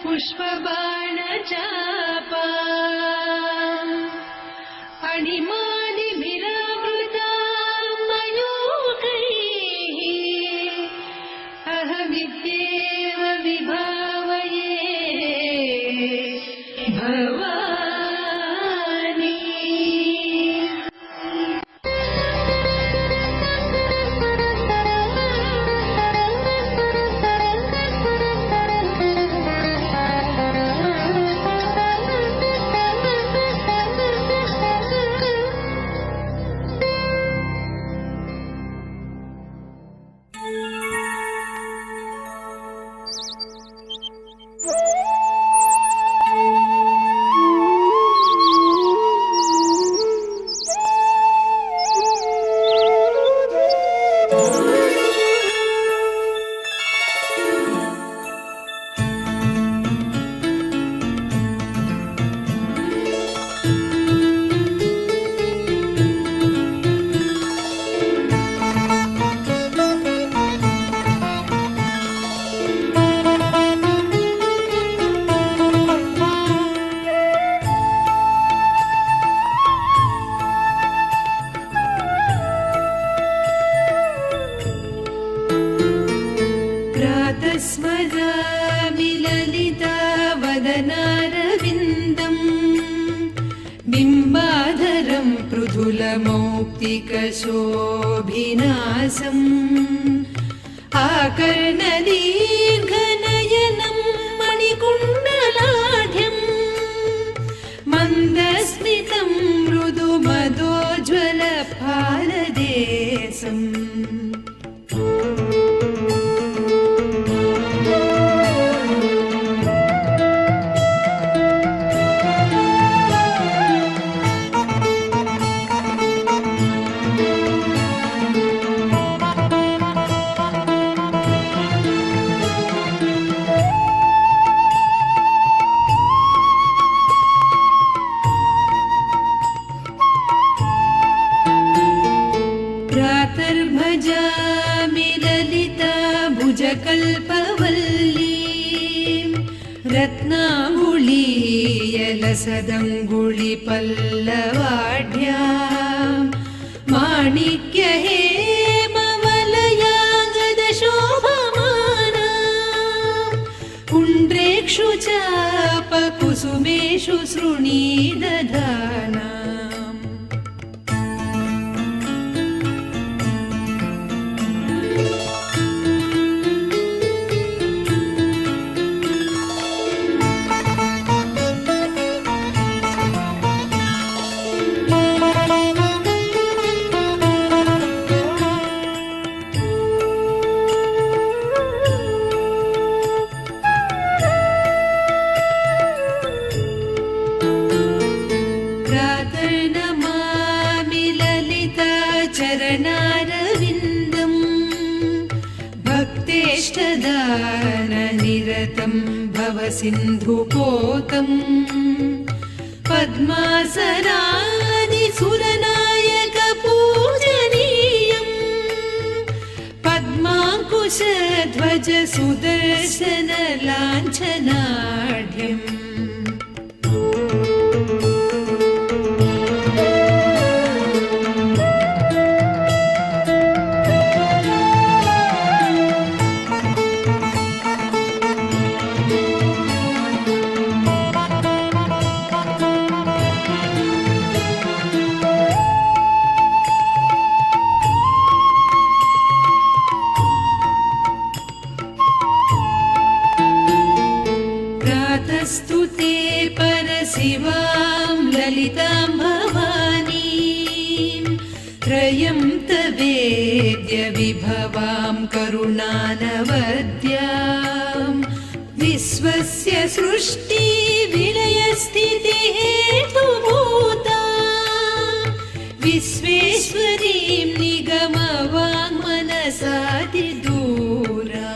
पुष्पबाणचापा अणिमादिभिरावृता मयूखैः अहमित्येव विभावये भवानी। स्मरामि ललिता वदनारविन्दम् बिम्बाधरं पृथुलमौक्तिकशोभिनासम् आकर्णदीर्घनयनं मणिकुण्डलाढ्यं मन्दस्मितं मृदुमदोज्ज्वलफालदेशम् प्रातर्भजामि ललिता भुजकल्पवल्लीं रत्नाङ्गुलीयलसदङ्गुलिपल्लवाढ्यां माणिक्यहेमवलयाङ्गदशोभमानां पुण्ड्रेक्षु चापकुसुमेषु सृणीदधाना। चरणारविन्दम् भक्तेष्टदाननिरतं भवसिन्धुपोतम् पद्मासनानि सुरनायकपूजनीयम् पद्माङ्कुशध्वज सुदर्शनलाञ्छनाढ्यम्। स्तुते परशिवां ललितां भवानीं त्रयं तवेद्य विभवां करुणानवद्यां विश्वस्य सृष्टि विलयस्थितिहेतुभूता विश्वेश्वरीं निगमवाङ्मनसातिदूरा।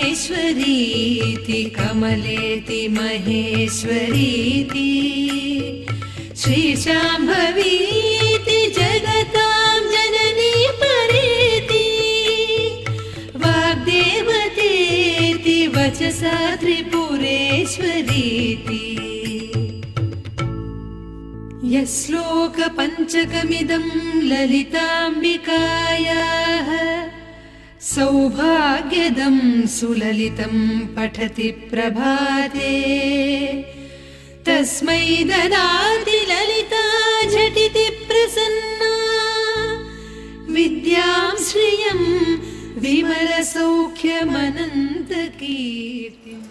कामेश्वरीति कमलेति महेश्वरीति श्रीशाम्भवीति जगतां जननी परेति वाग्देवतेति वचसा त्रिपुरेश्वरीति यश्लोकपञ्चकमिदं ललिताम्बिकायाः सौभाग्यदं सुललितं पठति प्रभाते तस्मै ददाति ललिता झटिति प्रसन्ना विद्यां श्रियं विमलसौख्यमनन्तकीर्तिम्।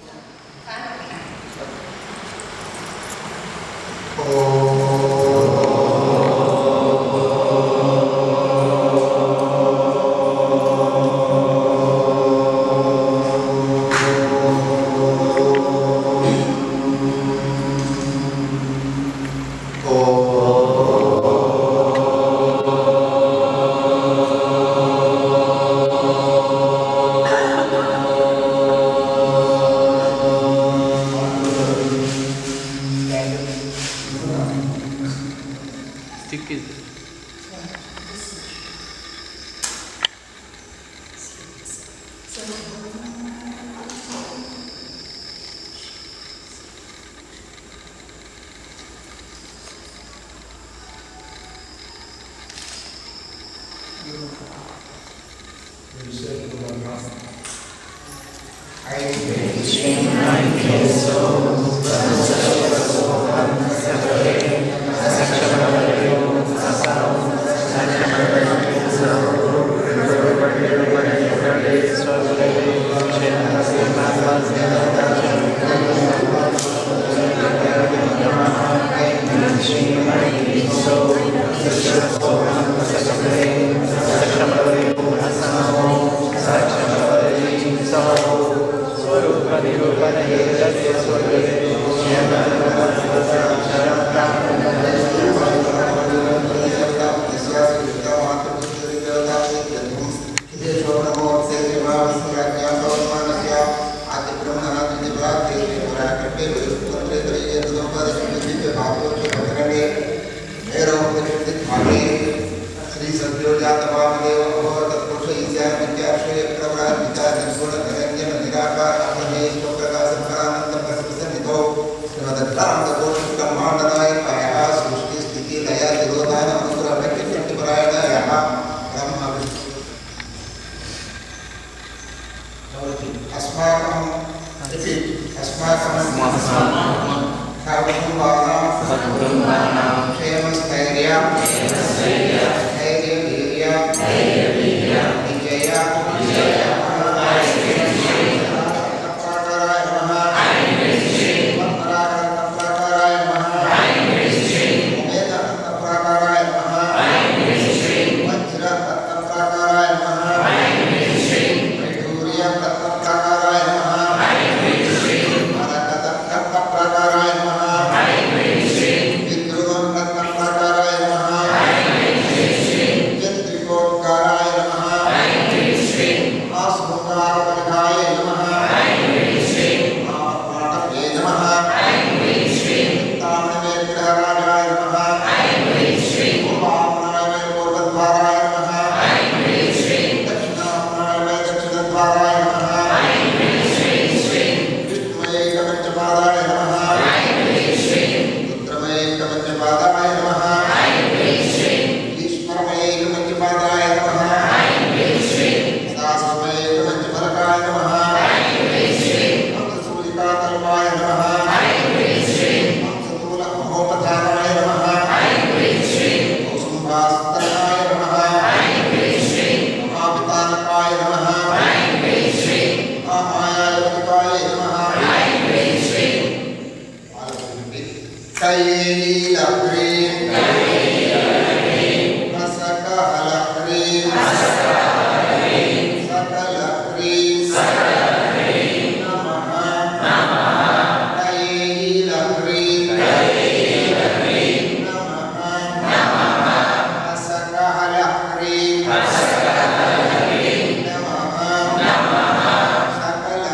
सकल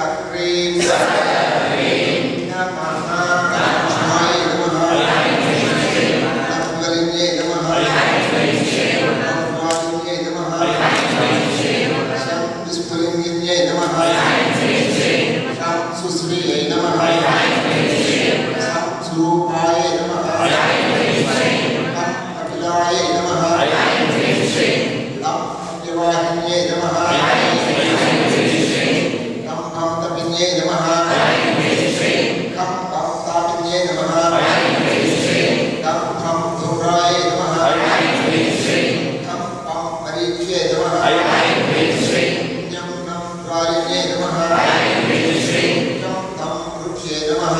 सुश्रियै नमः स्वरूपाय नमः अखिलाय नमः लम्यवाहिन्ये नमः लम्भन्तपिन्ये नमः लम्भन्तापिन्ये नमः लम्भं धूराय नमः लम्भं परीक्ष्ये नमः यं नं प्रारिण्ये नमः यं तं वृक्ष्ये नमः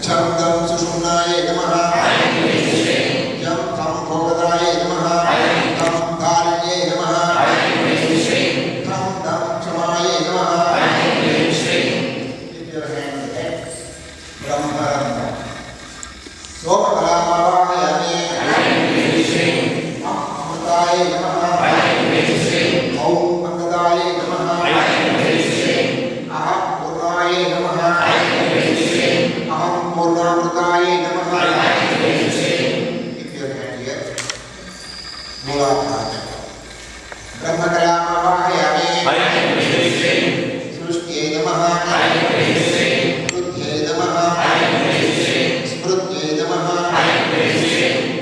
छन्दं सुषुम्नाय नमः यं तं भोगदाय नमः तं धारिण्ये नमः तं तं क्षमाय नमः ब्रह्मरन्ध्रं सोमकलामावाहयामि अमृताय नमः ॐ अङ्गदाय नमः अहं पूर्णाय नमः अहं पूर्णामृताय नमः ब्रह्मकलामावाहयामि सृष्ट्यै नमः बुद्ध्यै नमः स्मृत्यै नमः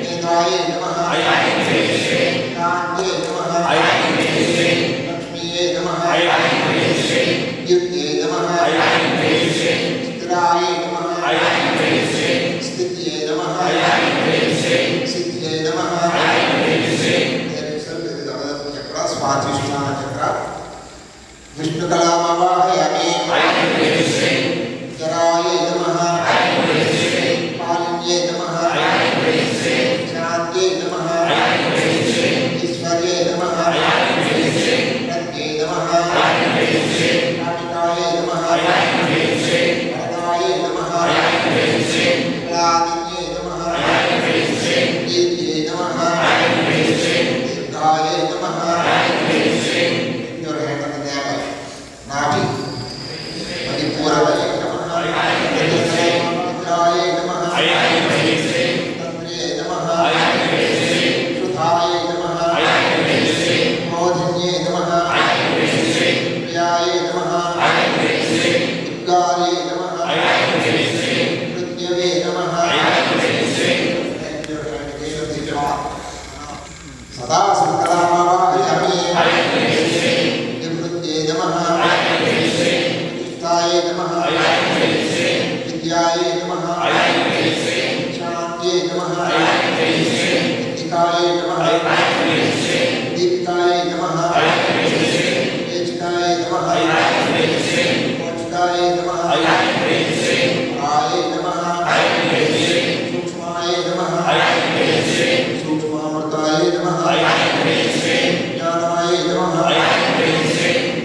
नेत्राय नमः कान्त्यै नमः लक्ष्मीयै नमः युक्त्यै नमः स्थिराय नमः स्थित्यै नमः सिद्ध्यै नमः स्वाधिष्ठानचक्र विष्णुकलामावाहयामि जराय नमः पालिन्ये नमः शान्त्यै नमः ईश्वर्ये नमः प्रज्ञे नमः नाटिकाय नमः वरदाय नमः कलादिन्ये नमः दीप्त्यै नमः दीर्घाय नमः नाभि मणिपूरवय नमः इंद्राय नमः तन्त्रे नमः शुद्धाय नमः मोधिन्ये नमः प्रियाय नमः उद्गारे नमः मृत्यवे नमः सदा संकलामावाहयामि निवृत्त्यै नमः चित्ताय नमः विद्याय नमः शान्त्यै नमः नित्तिकाय नमः दीपिकाय नमः तेजिकाय नमः मोचिकाय नमः आय नमः सूक्ष्माय नमः सूक्ष्मामृताय नमः ज्ञानाय नमः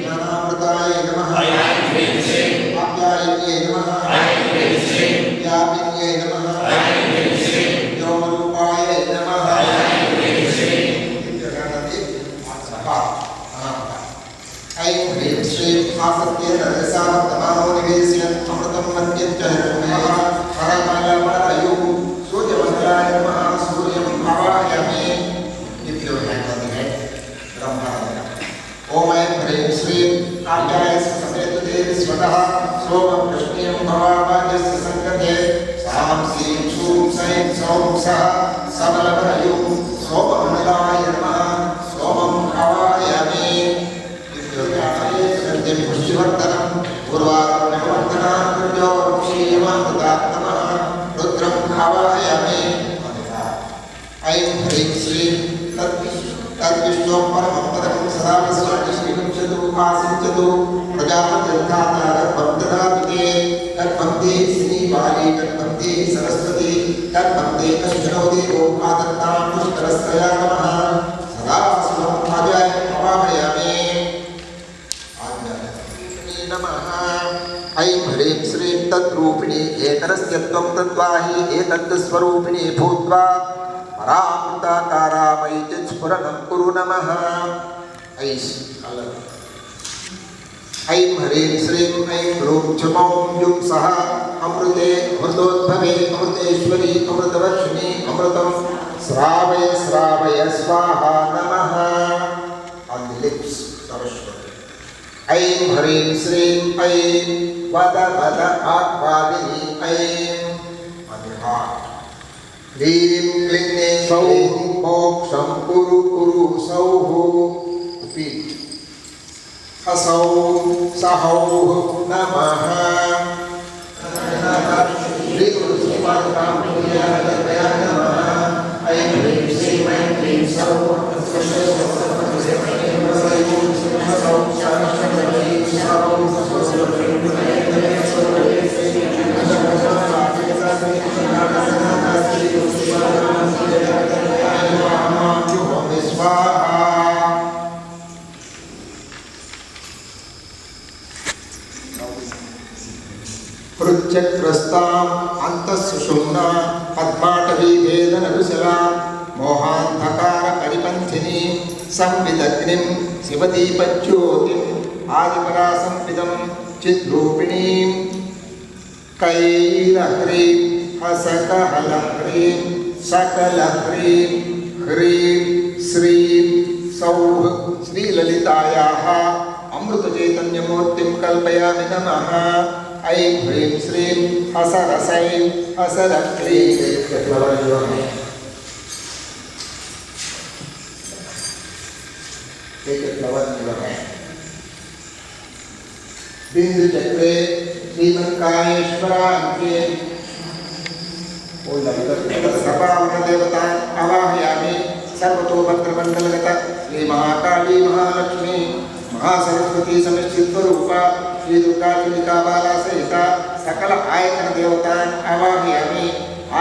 ज्ञानामृताय नमः आप्यायन्ये नमः व्यापिन्ये नमः व्योमरूपाय नमः ऐं ह्रीं श्रीं आसत्येन रजसा तमानो निवेशयन् अमृतं मन्यञ्च हिरण्मयः परमलमलयुः सूर्यमण्डलाय नमः सूर्यं आवाहयामि ब्रह्मरन्ध्रम् ॐ ऐं ह्रीं श्रीं काल्याय समेतुते स्वतः सोमं कृष्णीयं भवावाजस्य सङ्गते सां सीं शूं सैं सौं सः सबलमलयुः सोममण्डलाय नमः सोमम् आवाहयामि पुष्टिवर्धनं पूर्वारुण्यवर्धनात्मजोक्षीयमामृतात्मनः रुद्रम् आवाहयामि ऐं ह्रीं श्रीं तद्विष्णों परमं पदं सदा विस्मरति श्रीगुंसतु आसिञ्चतु प्रजापतिर्धाता गर्भं ददातु ते गर्भन्ते श्रीबाली गर्भन्ते सरस्वती गर्भन्ते कश्चनो देवो आदत्तां पुष्करस्तया नमः सदा शिवम् आचार्यम् आवाहयामि ऐं ह्रीं श्रीं तद्रूपिणी एतरस्य त्वं तद्वाहि एतद्स्वरूपिणी भूत्वा परामृताकारामयि चित्स्फुरणं कुरु नमः ऐं ह्रीं श्रीं ऐं ह्रूं क्षमौं युं सः अमृते अमृतोद्भवे अमृतेश्वरी अमृतवर्षिणी अमृतं श्रावय श्रावय स्वाहा नमः on the lips सरस्वती ऐं ह्रीं श्रीं ऐं वद वद आह्वादिनी ऐं ह्रीं क्लीं सौः मोक्षं कुरु कुरु सौः हसौ सहौ नमः श्री गुरु श्रीपादरामकृष्णाय नमः ऐं ह्रीं श्रीं ऐं क्लीं सौः चक्रस्तां अंतःसुषुम्ना पद्माटवी भेदनकुशला मोहान्धकार परिपन्थिनी संविदग्निं शिवदीपज्योतिम् आदिपरासंविदं चिद्रूपिणीं कैलह्रीं हसकहलह्रीं सकलह्रीं ह्रीं श्रीं सौः श्रीललितायाः अमृतचैतन्यमूर्तिं कल्पयामि नमः ऐं ह्रीं श्रीं हसरसैं हसरक्लीं बिंदु चक्रे श्रीमन्कायेश्वरान्ते सपावन देवतान् आवाहयामि सर्वतोभद्रमण्डलगत श्रीमहाकाली महालक्ष्मी महासरस्वती समिश्चित्स्वरूपा श्री दुर्गा चंडिका बाला सहिता सकल आयतन देवतान् आवाहयामि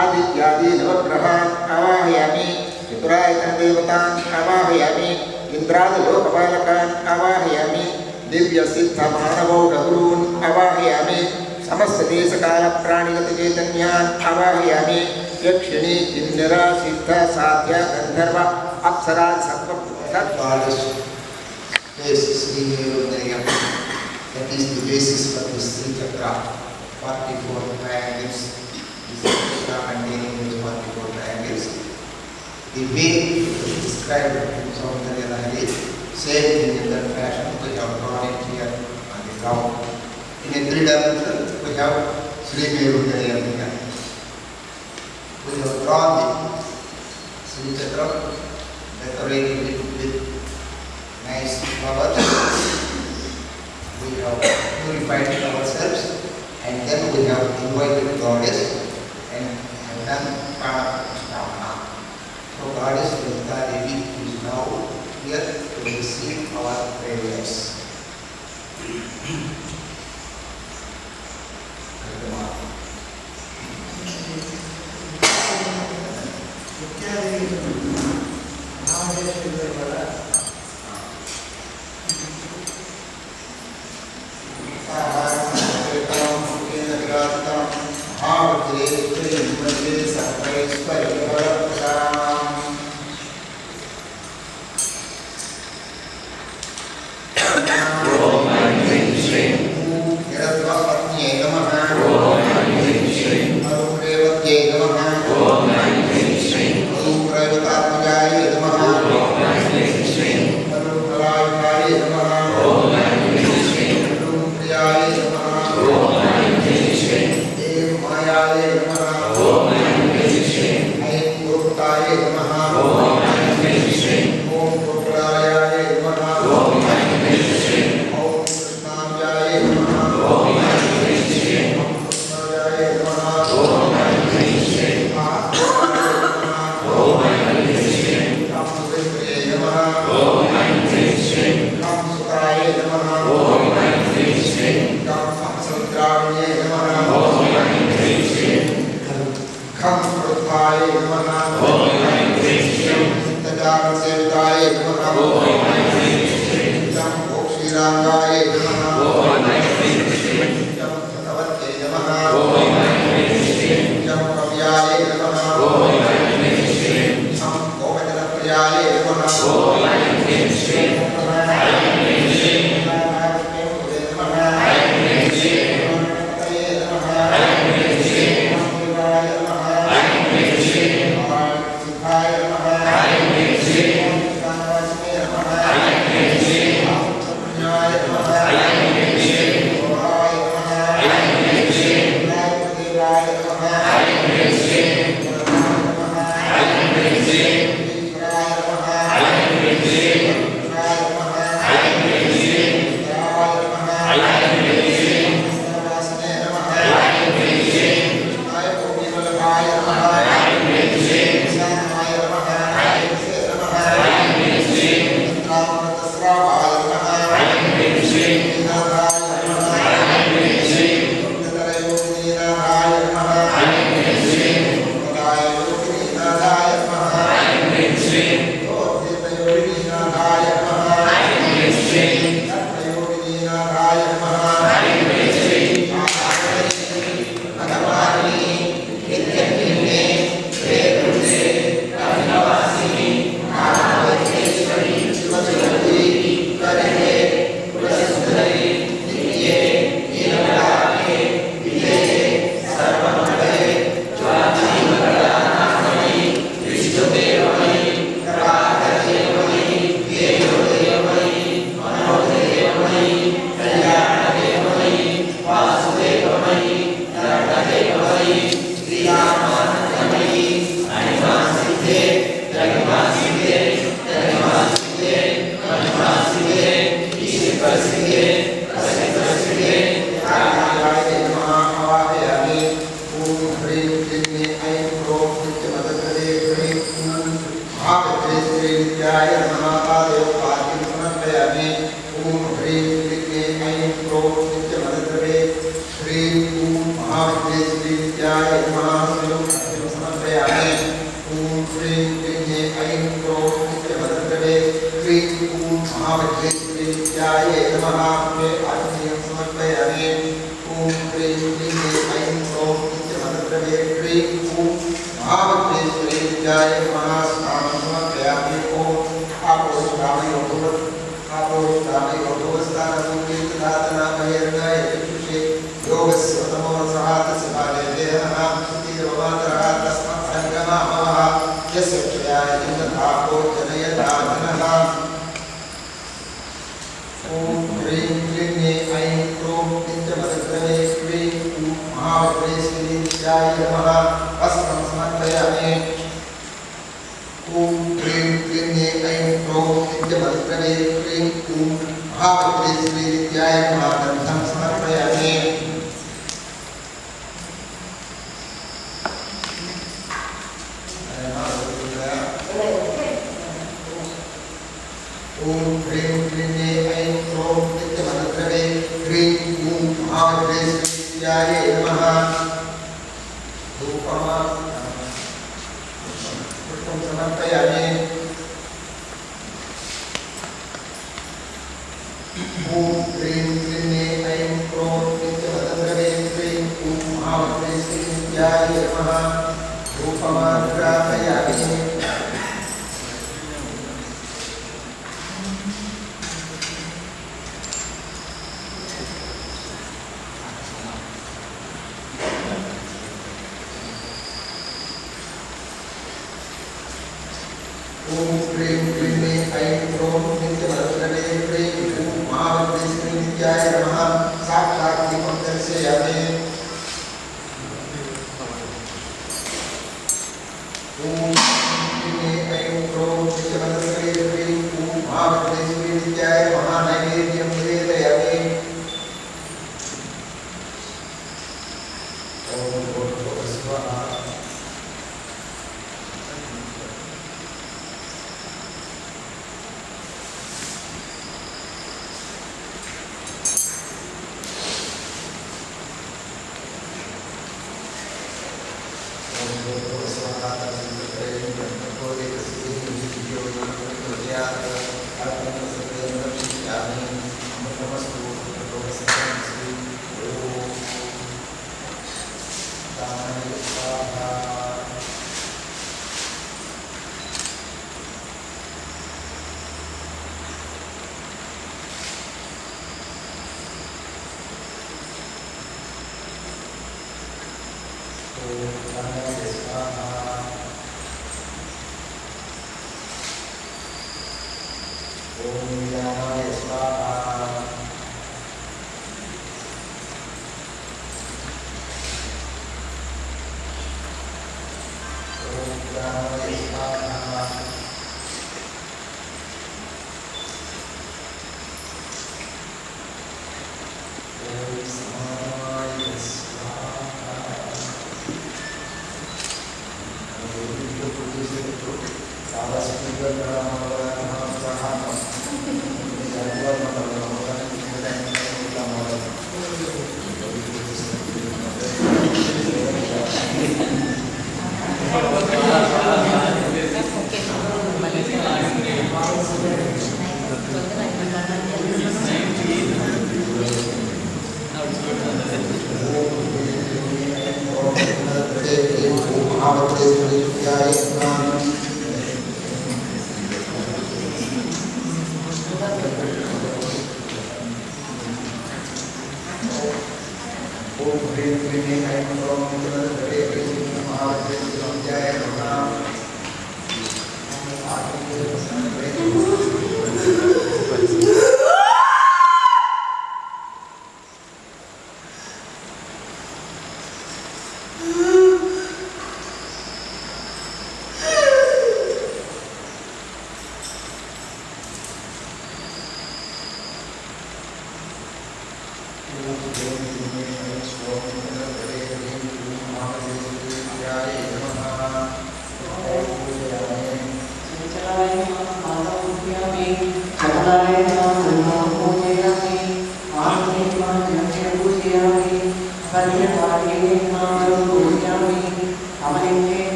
आदित्यादि नवग्रहान् आवाहयामि चतुरायतन देवतान् आवाहयामि इंद्रादि लोकपालकान् आवाहयामि दिव्य सिद्ध मानवौढगुरून् आवाहयामि समस्त देशकाल प्राणिगत चैतन्यान् आवाहयामि यक्षिणी किन्नर सिद्ध साध्य गंधर्व अप्सरा सत्त्वगुण that is the basis for this three chakra, 44 triangles. This chakra containing those 44 triangles. The way it is described in Saundarya Lahari, same thing in that fashion, we have drawn it here on the ground. In a three-dimensional, we have Sri Merudaya. We have drawn the Sri Chakra, decorated it with nice flowers. We have purified ourselves and then we have invited Goddess and have done Pranamastana. So Goddess Lalita Devi is now here to receive our prayers. Om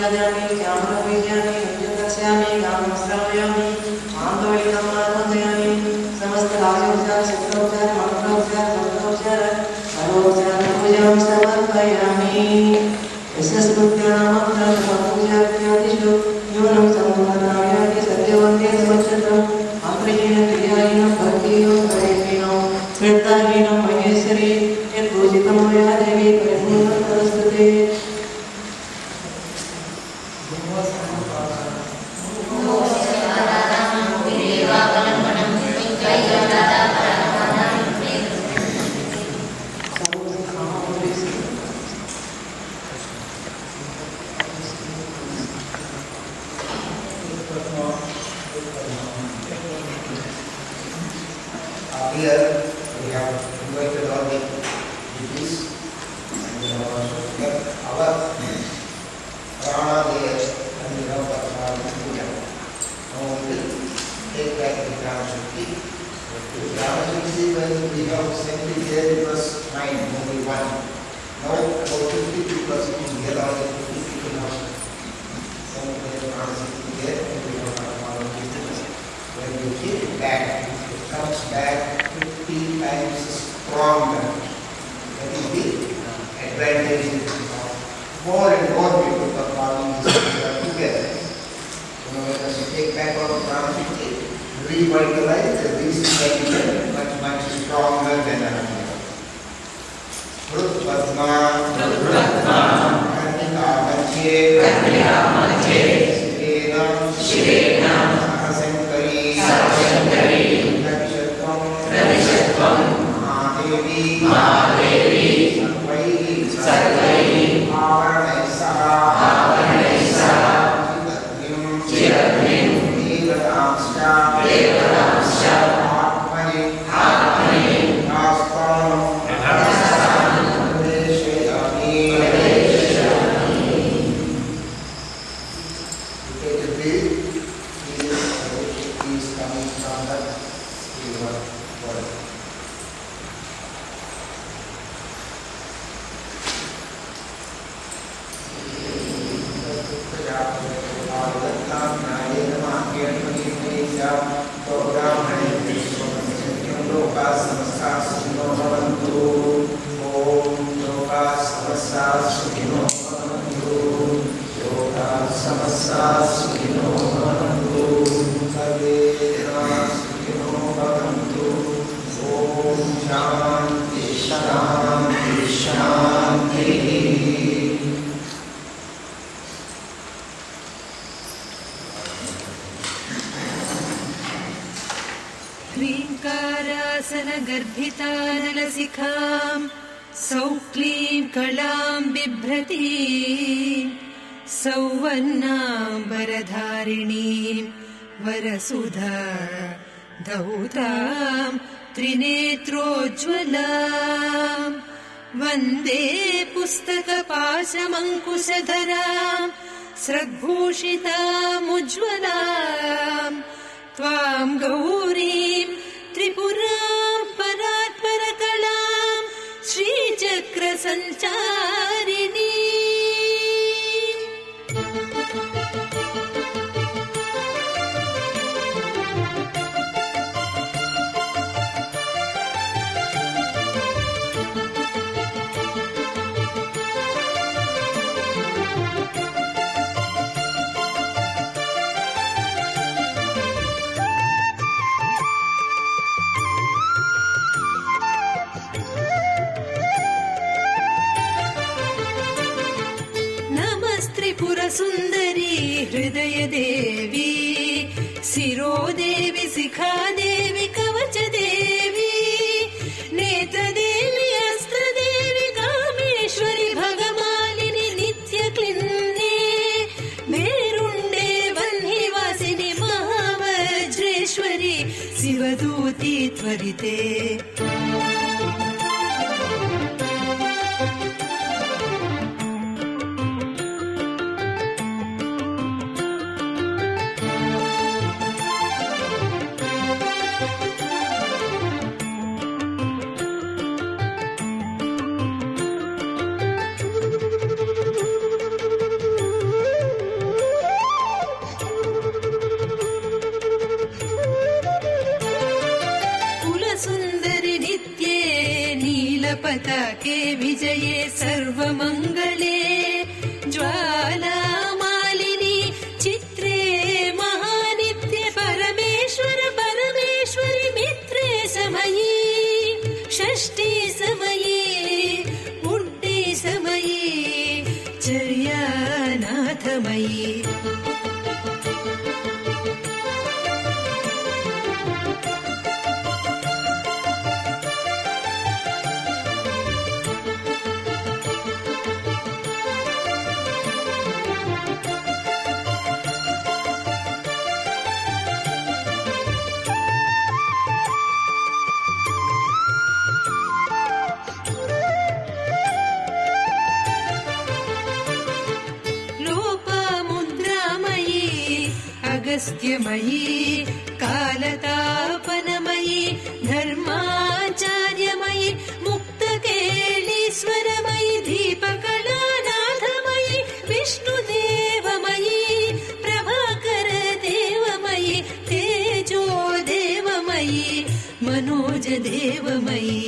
ददामि श्यामलवैद्यामि नृत्यस्यामि गानं श्रावयामि आन्दोलितं मार्गयामि समस्तराजोपचार शस्त्रोपचार मंत्रोपचार तंत्रोपचार सर्वोपचार पूजां समर्पयामि यस्य स्तुत्यानामन्त्रं पूजात्यादिषु न्यूनं समुदायादि सत्यवन्ते समक्षत्रम् आप्रेयेण क्रियायेन भक्तियो प्रेमेण श्रद्धाहीनं महेश्वरी यद्पूजितं मया देवी परिपूर्णतरस्तुते Here we have invited all the deities and we have also kept our prana there and we have performed puja. Now we will take back the Grama Shakti. The Grama Shakti, when we have sent it there, it was 9, only 1. Now about 50 people sitting here, all the 50 people have sent the Grama Shakti there and we have performed business. When we give it back, it comes back 50 times stronger. That is the advantage of more and more people performing this puja together. So when we take back our Grama Shakti, revitalize the reason that we are much stronger than earlier. Rut Padma, Karnika Madhye, Shirena, Sahasankari, Ravishatvam, Mahadevi, Sarvaihi, Avaranaisa, Chiragnim, Devadanscha, Atmani, Astam, Pradeshayami. Take a breath. Is coming from the silver world. ह्रीङ्कारासनगर्भितानलसिखां सौक्लीं Kalan बिभ्रतीं सौवर्णाम्बरधारिणीं वरसुधा धौतां त्रिनेत्रोज्ज्वलां वन्दे पुस्तकपाशमङ्कुशधरां स्रग्भूषितामुज्ज्वलां त्वां गौरीं त्रिपुरां परात्परकलां श्रीचक्रसञ्चारिणी त्रिपुरसुन्दरी हृदयदेवी शिरोदेवी शिखादेवी कवचदेवी नेत्रदेवी अस्त्रदेवी कामेश्वरी भगमालिनी नित्यक्लिन्ने मेरुण्डे वह्निवासिनि महावज्रेश्वरी शिवदूती त्वरिते पताके विजये सर्वमङ्गले ज्वालामालिनी चित्रे महानित्य परमेश्वर परमेश्वरि मित्रे समये षष्ठी समये पुण्ये समये चर्यानाथमयी अगस्त्यमयी कालतापनमयी धर्माचार्यमयी मुक्तकेलीश्वरमयी दीपकलानाथमयी विष्णुदेवमयी प्रभाकरदेवमयी तेजोदेवमयी मनोजदेवमयी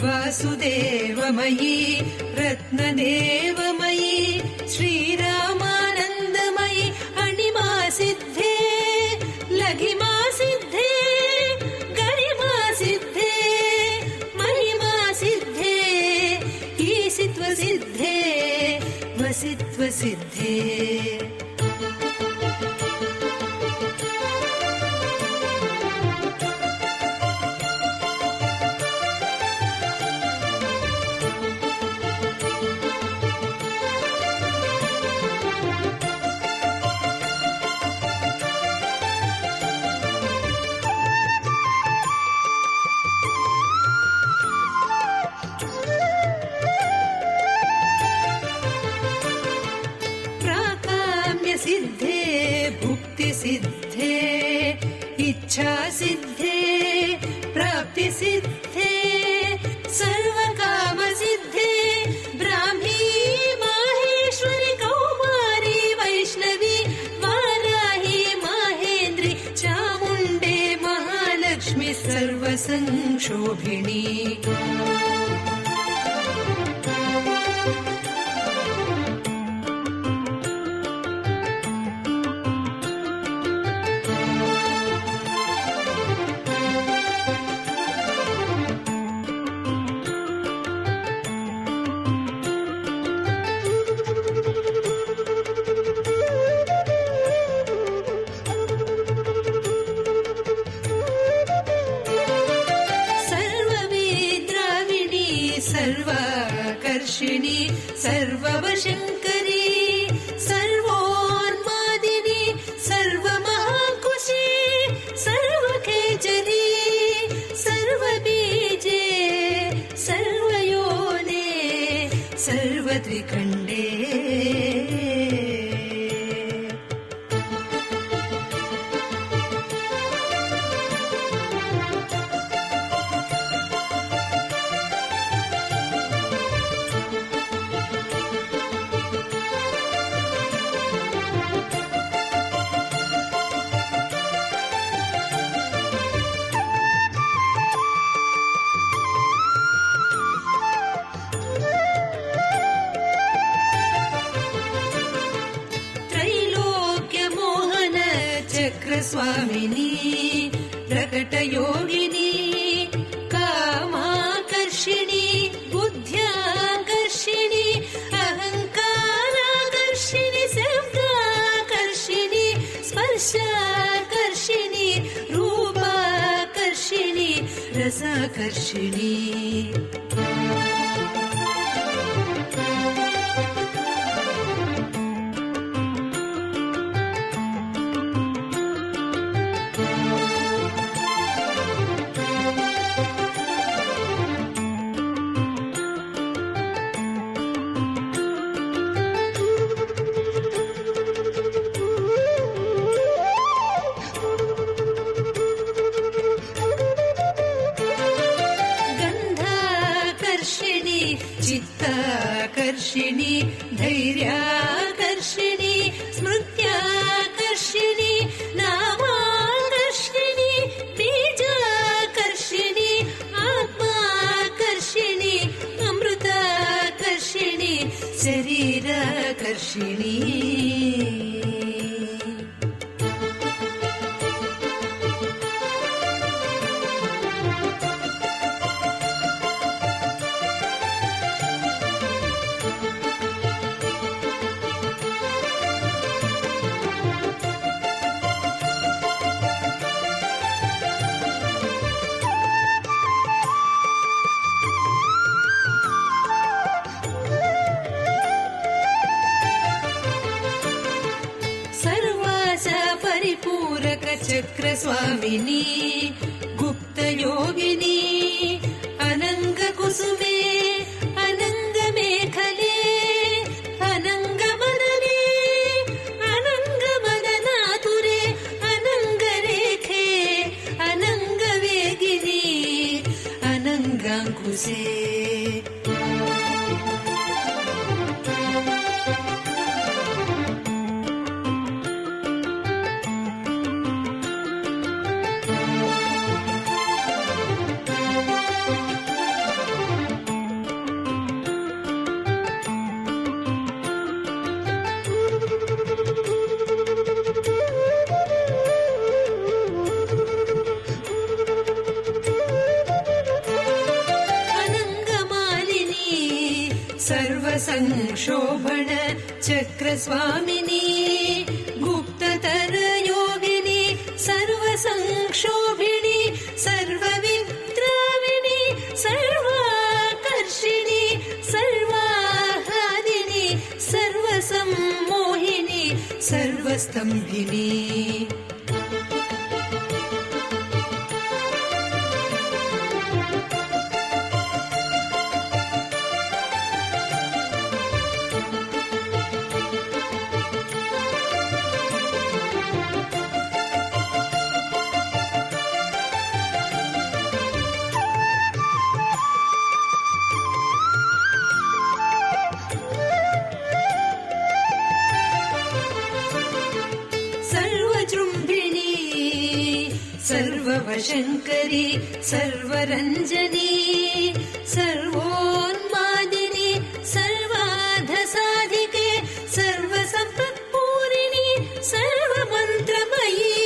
वासुदेवमयी रत्नदेवमयी श्रीरामानन्दमयी अणिमा सिद्धे लघिमा सिद्धे गरिमा सिद्धे महिमा सिद्धे ईशित्व सिद्धे वसित्व सिद्धे सिद्धे भुक्ति सिद्धे इच्छा सिद्धे प्राप्ति सिद्धे सर्वकाम सिद्धे ब्राह्मी माहेश्वरी कौमारी वैष्णवी वाराही माहेन्द्री चामुण्डे महालक्ष्मी सर्वसंक्षोभिणी सर्वाकर्षिणी सर्ववशङ्करी सर्वोन्मादिनी सर्वमहाकुशी सर्वखेचरी सर्वबीजे सर्वयोने सर्वत्रिखण्डे स्वामिनी प्रकटयोगिनी कामाकर्षिणी बुद्ध्याकर्षिणी अहङ्काराकर्षिणी शब्दाकर्षिणी स्पर्शाकर्षिणी रूपाकर्षिणी रसाकर्षिणी परिपूरक चक्र स्वामिनी गुप्त योगिनी अनंग कुसुमे अनंग मेखले अनंग मदने अनंग मदनातुरे अनंग रेखे अनंग वेगिनी अनंगांकुशे संक्षोभण चक्र स्वामिनी गुप्ततर योगिनी सर्व संक्षोभिणी सर्व विद्राविणी सर्वाकर्षिणी सर्वाह्लादिनी सर्व सम्मोहिनी सर्वस्तंभिनी सर्ववशङ्करी सर्वरञ्जनी सर्वोन्मादिनी सर्वाधसाधिके सर्वसम्पत्पूरिणी सर्वमन्त्रमयी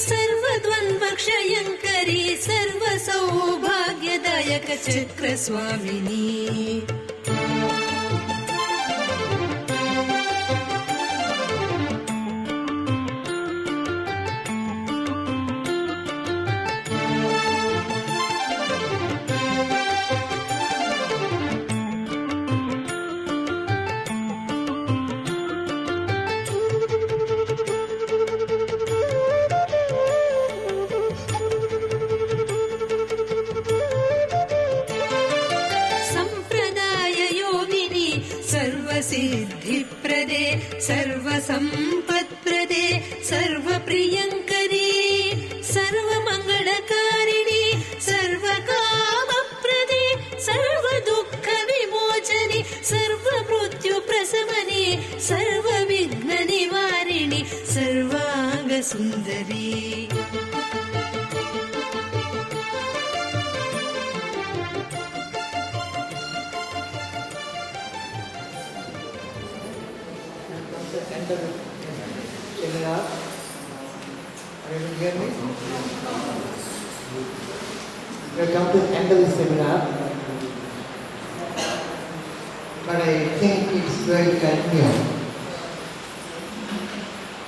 सर्वद्वन्द्वक्षयङ्करी सर्वसौभाग्यदायक चक्रस्वामिनी सिद्धिप्रदे सर्वसम्पत्प्रदे सर्वप्रियङ्करी सर्वमङ्गलकारिणी सर्वकामप्रदे सर्वदुःखविमोचनि सर्वमृत्युप्रशमनि सर्वविघ्ननिवारिणि सर्वाङ्गसुन्दरी Seminar. Are you able to hear me? We have come to the end of the seminar, but I think it's going to continue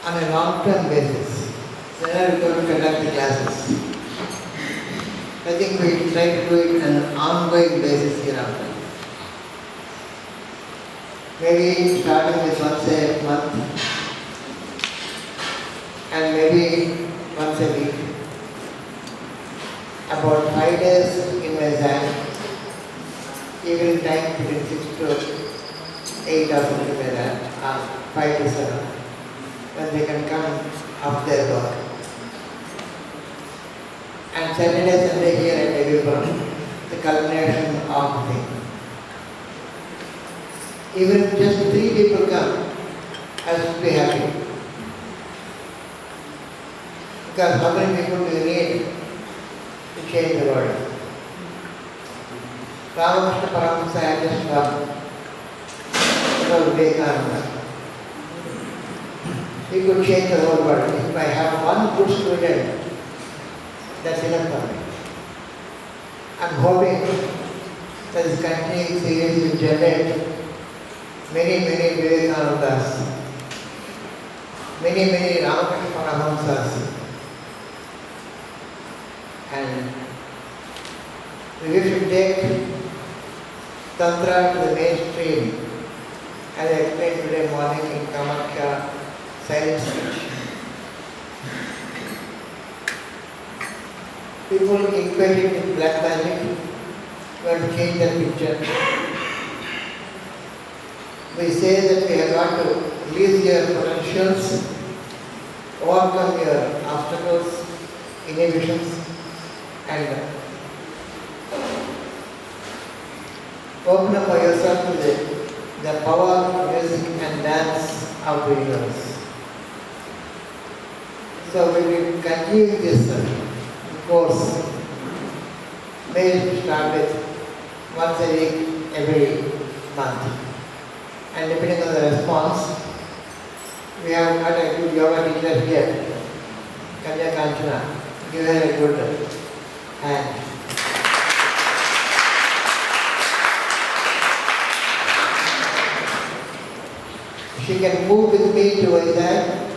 on a long-term basis. Then we are going to conduct the classes. I think we try to do it on an ongoing basis hereafter. Maybe starting with once a month and maybe once a week. About 5 days in Vizag, evening time between 6 to 8 or something like that, 5 to 7, when they can come off their work. And Saturday, Sunday here at Devipuram, the culmination of the thing. Even if just 3 people come, I should be happy. Because how many people do you need to change the world? Ramakrishna Paramahansa had just come from Vivekananda. He could change the whole world. If I have one good student, that's enough for me. I'm hoping that this continuing series will generate many Vivekanandas, many Ramakrishna Paramahansas, and we should take Tantra to the mainstream, as I explained today morning in Kamakhya silent speech. People equating in black magic want to change the picture. We say that we have got to release your potentials, overcome your obstacles, inhibitions, and open up yourself to the power of music and dance of the universe. So we will continue this course. May start with once a week, every month. And depending on the response, we have got a good yoga teacher here, Kanya Kanchana. Give her a good hand. She can move with me to Vizag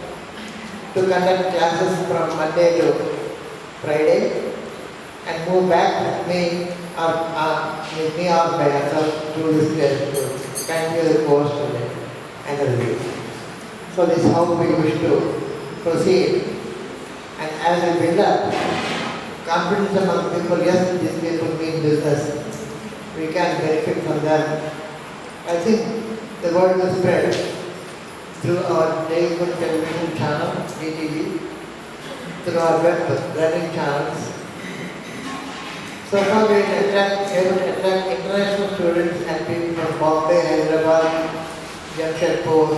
to conduct classes from Monday to Friday and move back with me or by herself to this place to continue the course today and the review. So this is how we wish to proceed. And as we build up confidence among people, yes, these people mean business, we can benefit from them. I think the word will spread through our Daily television channel, DTV, through our web learning channels. So far we able to attract international students and people from Bombay, Hyderabad, Jamshedpur,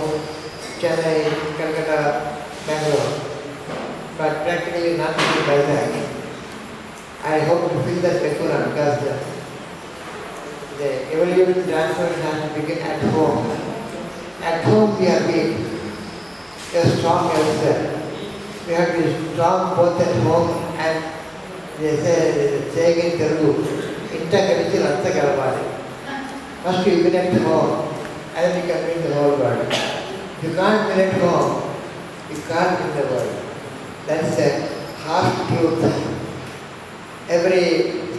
Chennai, Calcutta, Bangalore. But practically not in Vizag. I hope to fill that lacuna because the evolution transformation has to begin at home. At home we are weak. We are strong elsewhere. We have to be strong both at home and they say in Telugu, Inta Kalichi Rantha Kalavadi. First you win at home and then you can win the whole world. If you can't win at home, you can't win the world. That's a harsh truth. Every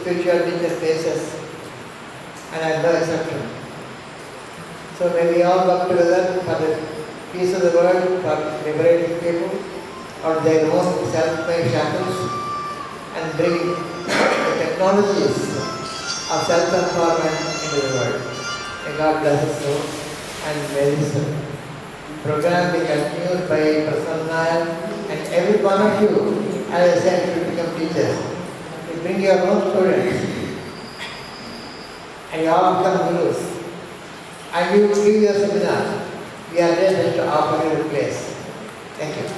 spiritual teacher faces, and I have no exception. So may we all work together for the peace of the world, for liberating people out of their own self-made shackles and bring the technologies of self-empowerment into the world. May God bless us so, and may this program be continued by Prasanna and every one of you, as I said, you become teachers. You bring your own students and you all become gurus. And you give your seminar. We are there just to offer you a place. Thank you.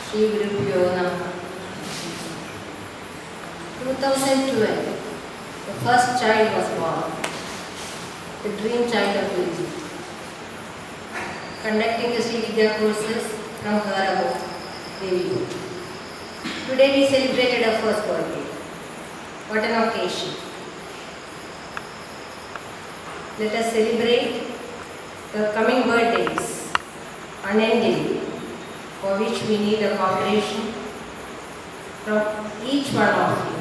Shri Gurubhyo Namaha. 2012, the first child was born, the dream child of Guruji. Conducting the Sri Vidya courses from Garabo, Devi. Today we celebrated our first birthday. What an occasion. Let us celebrate the coming birthdays unendingly, for which we need a cooperation from each one of you.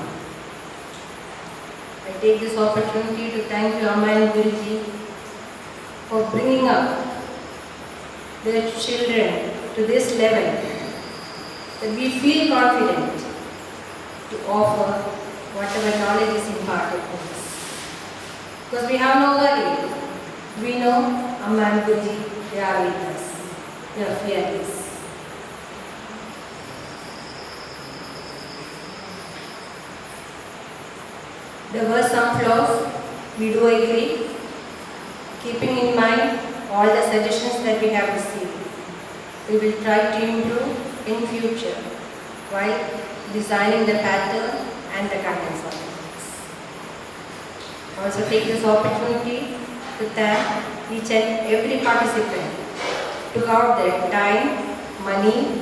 I take this opportunity to thank you, Amma and Guruji, for bringing up their children to this level that we feel confident to offer whatever knowledge is imparted to us. Because we have no worry. We know Amma and Guruji, they are with us. They are fearless. There were some flaws, we do agree, keeping in mind all the suggestions that we have received. We will try to improve in future while designing the pattern and the contents of it. I also take this opportunity to thank each and every participant who took out their time, money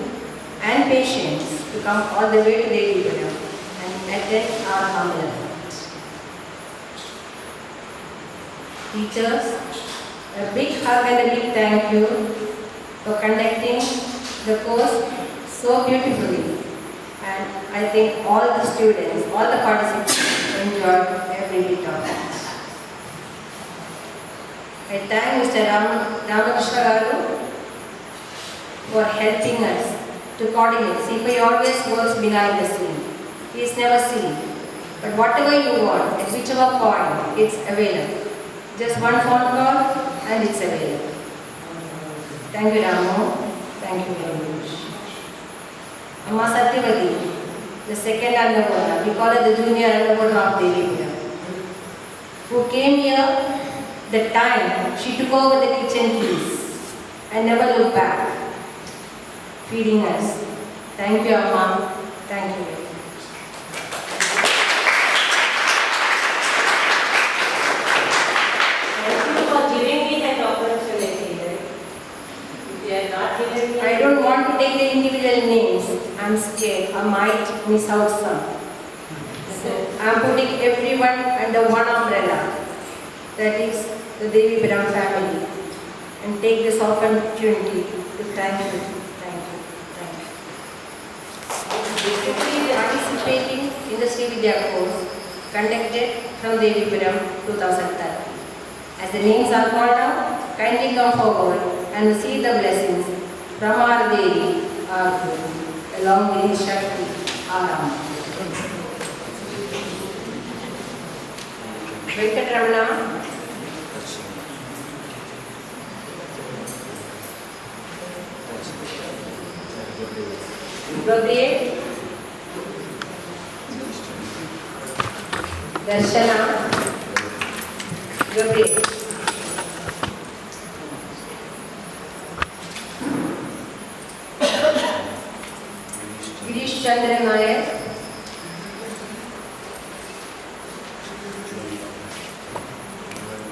and patience to come all the way to Devi and attend our humble effort. Teachers, a big hug and a big thank you for conducting the course so beautifully. And I think all the students, all the participants enjoyed every bit of it. I thank Mr. Ramakrishna Garu for helping us to coordinate. CPI always works behind the scene. He is never seen. But whatever you want, at whichever point, it's available. Just one phone call and it's available. Thank you, Ramu. Thank you very much. Amma Satyavati, the second Annapurna, we call it the junior Annapurna of Devi, who came here the time she took over the kitchen keys and never looked back, feeding us. Thank you, Amma. Thank you very much. Thank you for giving me that opportunity. If you are not given me, I don't want to take the individual names. I'm scared. I might miss out some. So I'm putting everyone under one umbrella. That is the Devi Bram family. And take this opportunity to thank you. Thank you. Thank you. Basically, participating in the Sri Vidya course conducted from Devi Bram 2013. As the names are called out, kindly come forward and receive the blessings from our Devi, our Guru, along with his Shakti, our Amma. Venkatramana. Gabriel. Darshana. Gabriel. Girish Chandra Nayak.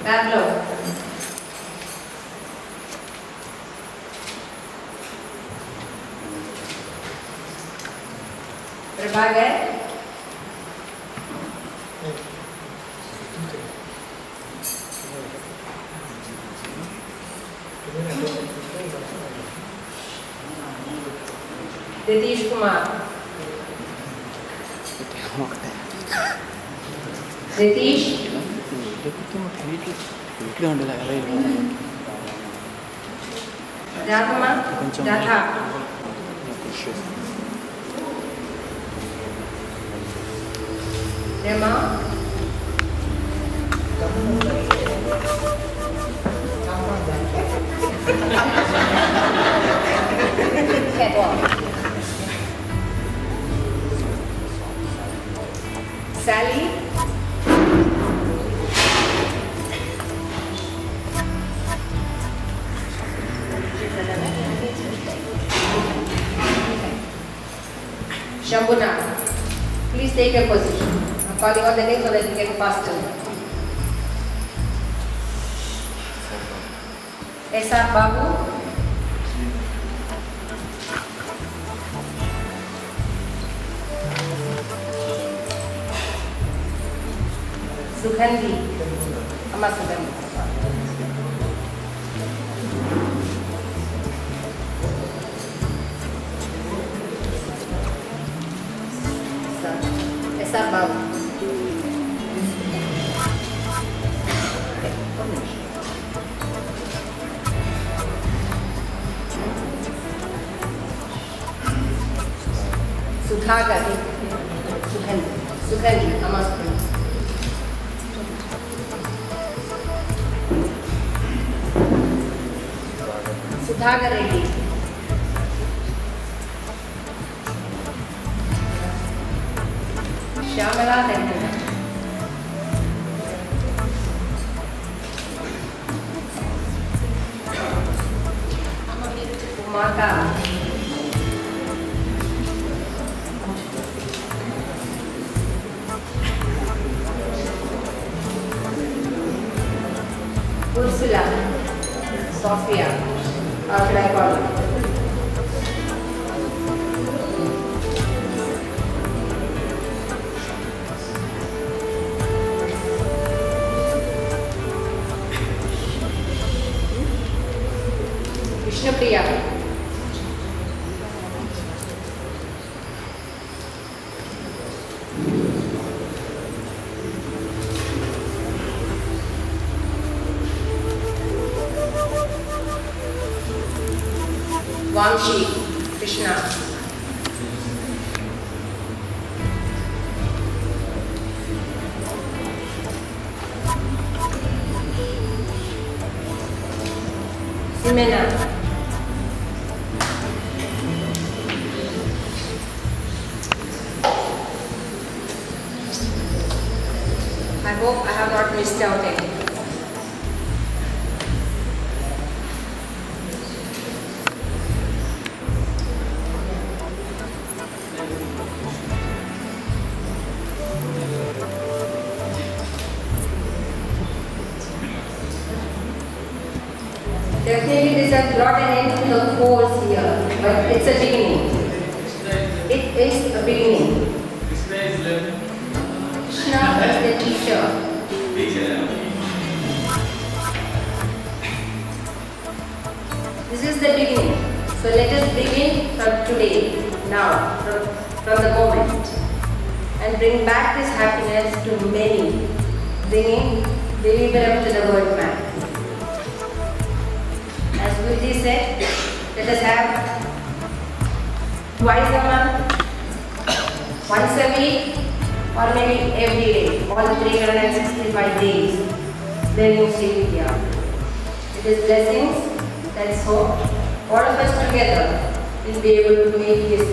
Pablo. Prabhagar. Nitish Kumar. Nitish. Radhama. Radha. Rema. Catwalk. Sally. Shambhuna, please take your position. I'm calling out the name so that you get faster. S.R. Babu. Sugandhi. Amma Sugandhi. S.R. Babu. Sudhagar. Sugandhi. Amma Sugandhi. Sudhagar Reddy. Shyamala Tendula. Umaka. Ursula. Sophia. How should I call it? Vishnupriya. Vamshi Krishna. Simena. I hope I have not missed out any. Definitely this has brought an end to the course here, but it's a beginning. It is a beginning. Krishna is the teacher. This is the beginning. So let us begin from today, now, from the moment, and bring back this happiness to many, bringing deliverance to the world man. As Guruji said, let us have twice a month, once a week, or maybe every day, all 365 days, learning Sri Vidya. It is blessings, let's hope all of us together will be able to make this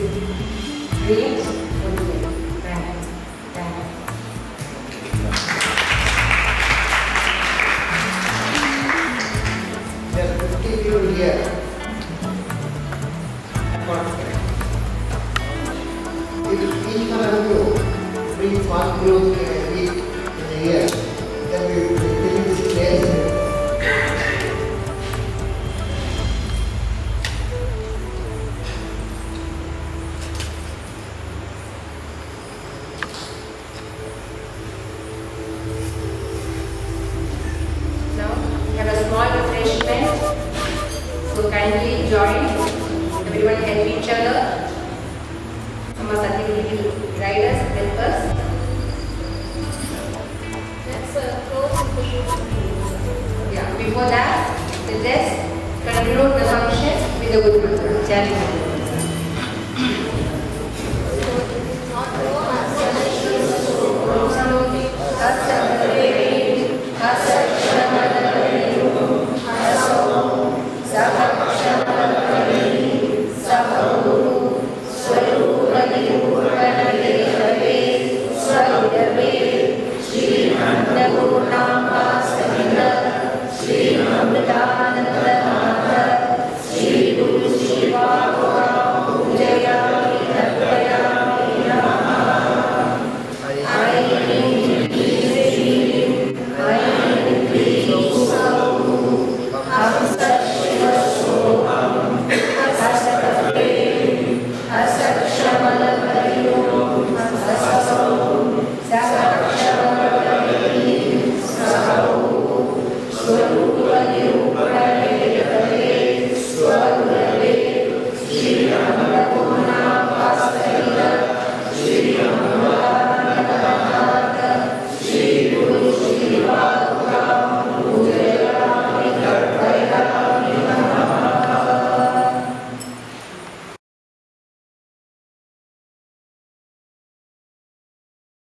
dream fulfilled. Thank you. Thank you. There are 50 people here. If each one of you brings one group in a week, in a year, then we will fill this place. Now, we have a small refreshment. So kindly join. Everyone help each other. Amma Sati will guide us, help us. Let's close the shoot. Yeah, before that, let us conclude the function with the good mantra. Chanting.